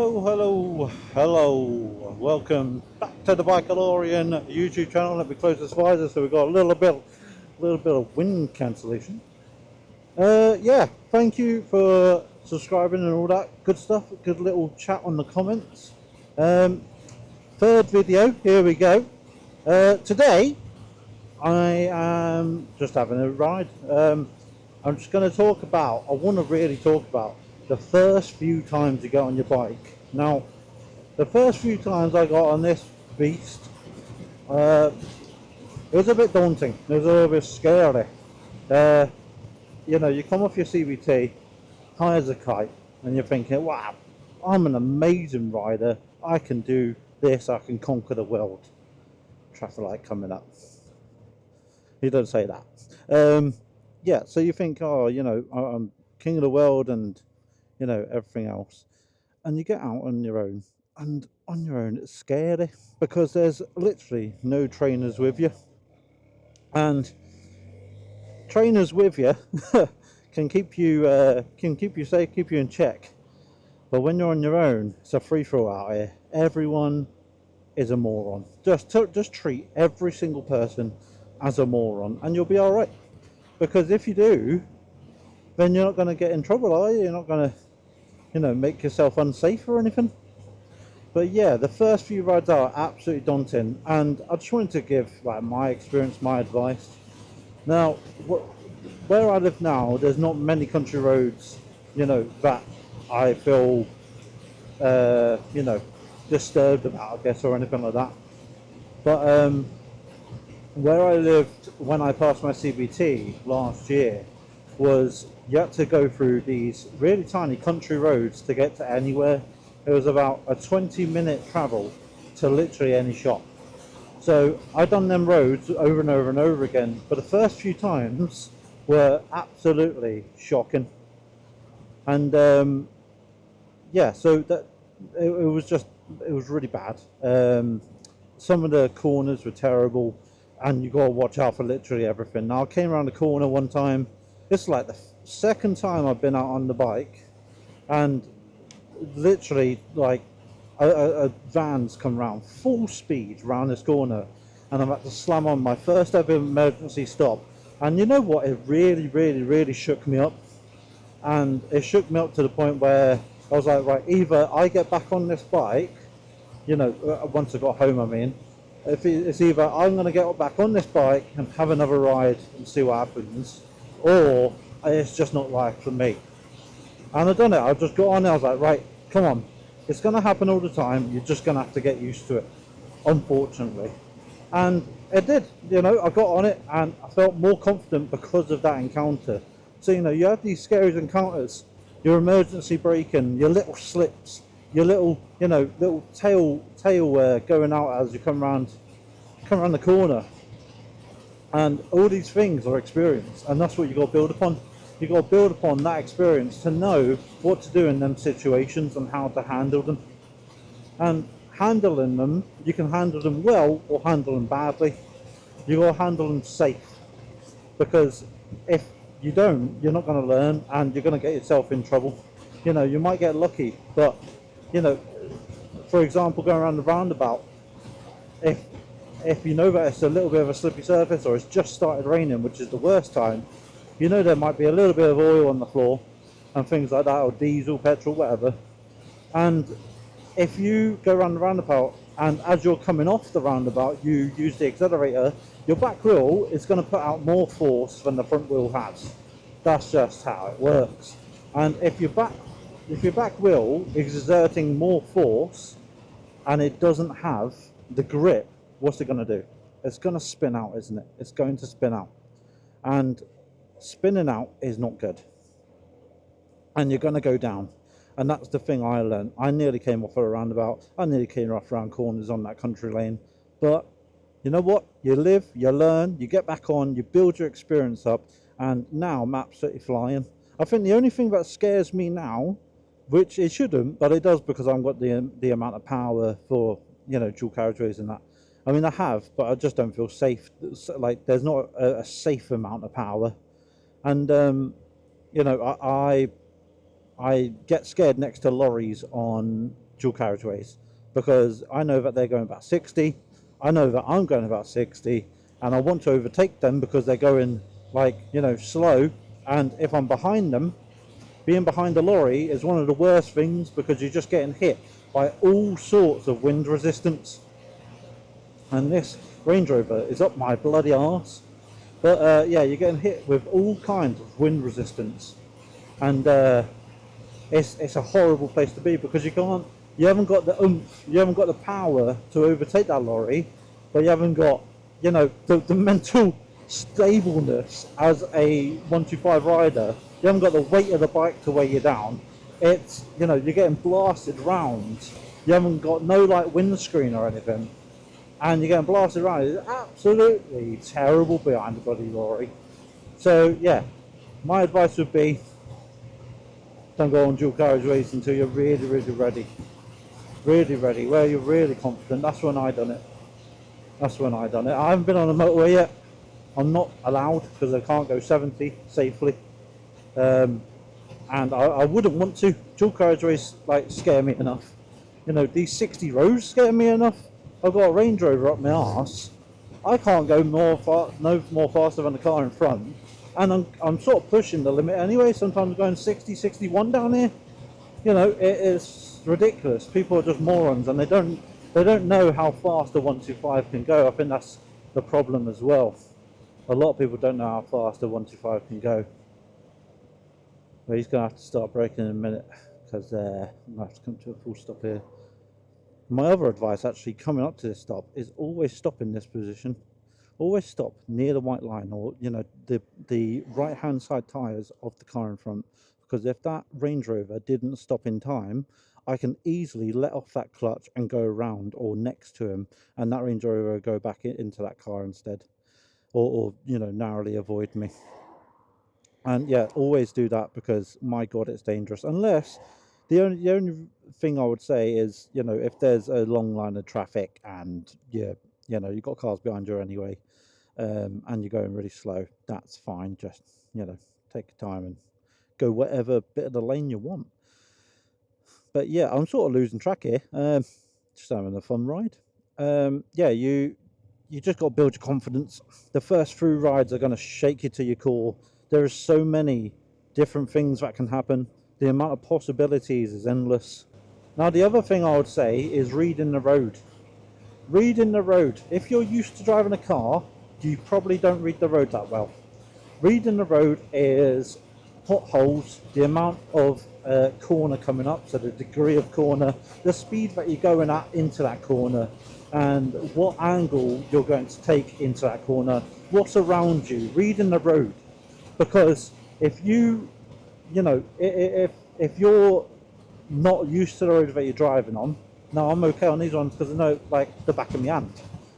Hello, hello, hello. Welcome back to the Bikerlorian YouTube channel. Let me close this visor so we've got a little bit of wind cancellation. Yeah, thank you for subscribing and all that good stuff. Good little chat on the comments. Third video, here we go. Today, I am just having a ride. I'm just going to I want to really talk about the first few times you get on your bike. Now, the first few times I got on this beast, it was a bit daunting. It was a little bit scary. Uh, you come off your CBT, high as a kite, and you're thinking, wow, I'm an amazing rider. I can do this. I can conquer the world. Traffic light coming up. He doesn't say that. Yeah, so you think, oh, I'm king of the world and, everything else. And you get out on your own. And on your own, it's scary because there's literally no trainers with you. And trainers with you can keep you safe, keep you in check. But when you're on your own, it's a free-for-all out here. Everyone is a moron. Just treat every single person as a moron and you'll be all right. Because if you do, then you're not going to get in trouble, are you? You're not going to, make yourself unsafe or anything. But yeah, the first few rides are absolutely daunting, and I just wanted to give my experience, my advice. Now, where I live now, there's not many country roads, that I feel, disturbed about, I guess, or anything like that. But where I lived when I passed my CBT last year was you had to go through these really tiny country roads to get to anywhere. It was about a 20-minute travel to literally any shop. So I done them roads over and over and over again, but the first few times were absolutely shocking. And yeah, so that it was really bad. Some of the corners were terrible, and you got to watch out for literally everything. Now I came around the corner one time. This is like the second time I've been out on the bike, and literally a van's come round full speed round this corner, and I'm about to slam on my first ever emergency stop. And you know what? It really, really, really shook me up, and it shook me up to the point where I was like, right, either I get back on this bike, once I got home, I mean, it's either I'm going to get back on this bike and have another ride and see what happens, or it's just not right for me. And I done it. I just got on there. I was like, right, come on. It's going to happen all the time. You're just going to have to get used to it, unfortunately. And it did. I got on it and I felt more confident because of that encounter. So, you have these scary encounters, your emergency braking, your little slips, your little tail going out as you come around the corner. And all these things are experience, and that's what you got to build upon. You got to build upon that experience to know what to do in them situations and how to handle them. And handling them, you can handle them well or handle them badly. You got to handle them safe, because if you don't, you're not going to learn, and you're going to get yourself in trouble. You might get lucky, but for example, going around the roundabout, if you know that it's a little bit of a slippy surface or it's just started raining, which is the worst time, there might be a little bit of oil on the floor and things like that, or diesel, petrol, whatever. And if you go around the roundabout and as you're coming off the roundabout you use the accelerator, your back wheel is going to put out more force than the front wheel has. That's just how it works. And if your back wheel is exerting more force and it doesn't have the grip, what's it going to do? It's going to spin out, isn't it? It's going to spin out. And spinning out is not good. And you're going to go down. And that's the thing I learned. I nearly came off a roundabout. I nearly came off around corners on that country lane. But you know what? You live, you learn, you get back on, you build your experience up. And now I'm absolutely flying. I think the only thing that scares me now, which it shouldn't, but it does because I've got the amount of power for, dual carriageways and that. I mean, I have, but I just don't feel safe. Like, there's not a safe amount of power. And, I get scared next to lorries on dual carriageways because I know that they're going about 60. I know that I'm going about 60, and I want to overtake them because they're going like, slow. And if I'm behind them, being behind a lorry is one of the worst things because you're just getting hit by all sorts of wind resistance. And this Range Rover is up my bloody arse. But yeah, you're getting hit with all kinds of wind resistance. And it's a horrible place to be because you haven't got the oomph, you haven't got the power to overtake that lorry, but you haven't got, the mental stableness as a 125 rider. You haven't got the weight of the bike to weigh you down. It's, you're getting blasted round. You haven't got no like windscreen or anything, and you're getting blasted around. It's absolutely terrible behind the bloody lorry. So yeah, my advice would be, don't go on dual carriageways until you're really, really ready. Really ready, where you're really confident. That's when I done it. I haven't been on a motorway yet. I'm not allowed because I can't go 70 safely. And I wouldn't want to. Dual carriageways like scare me enough. These 60 rows scare me enough. I've got a Range Rover up my arse. I can't go no more faster than the car in front. And I'm sort of pushing the limit anyway. Sometimes going 60, 61 down here. It is ridiculous. People are just morons, and they don't know how fast a 125 can go. I think that's the problem as well. A lot of people don't know how fast a 125 can go. Well, he's going to have to start braking in a minute because I have to come to a full stop here. My other advice, actually, coming up to this stop, is always stop in this position. Always stop near the white line, or the right hand side tyres of the car in front, because if that Range Rover didn't stop in time, I can easily let off that clutch and go around or next to him, and that Range Rover will go back into that car instead, or narrowly avoid me. And yeah, always do that, because my god, it's dangerous. Unless the only thing I would say is, if there's a long line of traffic and you've got cars behind you anyway, and you're going really slow, that's fine. Just take your time and go whatever bit of the lane you want. But yeah, I'm sort of losing track here. Just having a fun ride. Yeah, you just got to build your confidence. The first few rides are going to shake you to your core. There are so many different things that can happen. The amount of possibilities is endless. Now, the other thing I would say is reading the road. Reading the road. If you're used to driving a car, you probably don't read the road that well. Reading the road is potholes, the amount of corner coming up, so the degree of corner, the speed that you're going at into that corner, and what angle you're going to take into that corner, what's around you. Reading the road, because if if you're not used to the road that you're driving on, now I'm okay on these ones because I know like the back of my hand,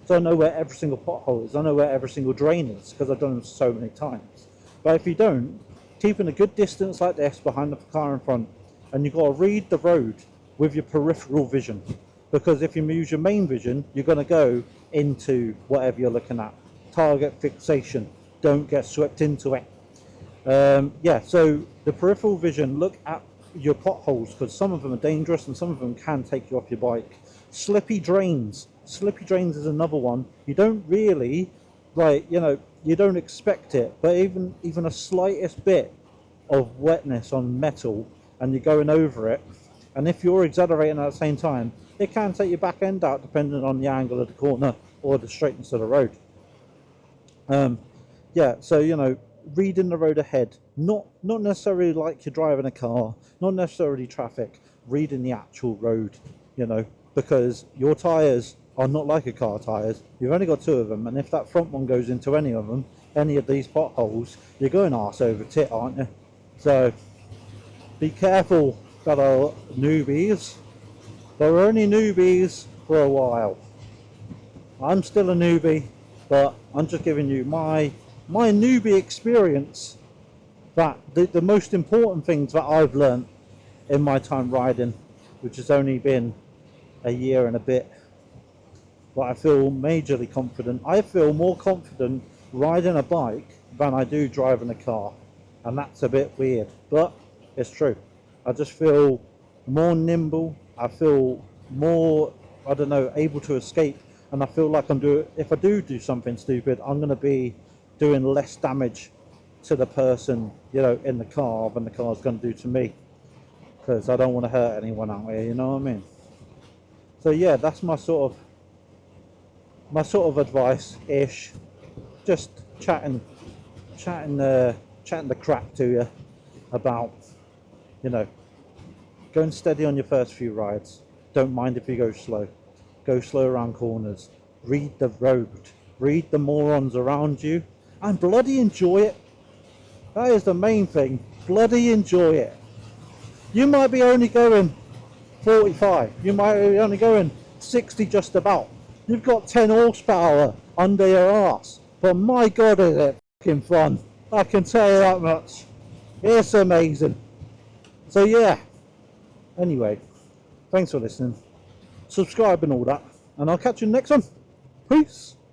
so I know where every single pothole is, I know where every single drain is because I've done them so many times. But if you don't, keeping a good distance like this behind the car in front, and you've got to read the road with your peripheral vision, because if you use your main vision, you're going to go into whatever you're looking at. Target fixation, don't get swept into it. Yeah, so the peripheral vision, look at your potholes, because some of them are dangerous and some of them can take you off your bike. Slippy drains is another one. You don't really you don't expect it, but even a slightest bit of wetness on metal and you're going over it, and if you're accelerating at the same time, it can take your back end out depending on the angle of the corner or the straightness of the road. Yeah, so reading the road ahead, not necessarily like you're driving a car, not necessarily traffic, reading the actual road, because your tyres are not like a car tyres. You've only got two of them, and if that front one goes into any of them, any of these potholes, you're going arse over tit, aren't you? So be careful, fellow newbies. They're only newbies for a while. I'm still a newbie, but I'm just giving you my newbie experience, that the most important things that I've learned in my time riding, which has only been a year and a bit. But I feel majorly confident. I feel more confident riding a bike than I do driving a car, and that's a bit weird, but it's true. I just feel more nimble. I feel more, I don't know, able to escape. And I feel like if I do something stupid, I'm going to be doing less damage to the person, you know, in the car than the car's going to do to me. Because I don't want to hurt anyone out here, you know what I mean? So yeah, that's my sort of advice ish. Just chatting the crap to you about, you know, going steady on your first few rides. Don't mind if you go slow. Go slow around corners. Read the road. Read the morons around you, and bloody enjoy it. That is the main thing. Bloody enjoy it. You might be only going 45. You might be only going 60 just about. You've got 10 horsepower under your ass. But my God, is it fucking fun. I can tell you that much. It's amazing. So yeah. Anyway, thanks for listening. Subscribe and all that. And I'll catch you next one. Peace.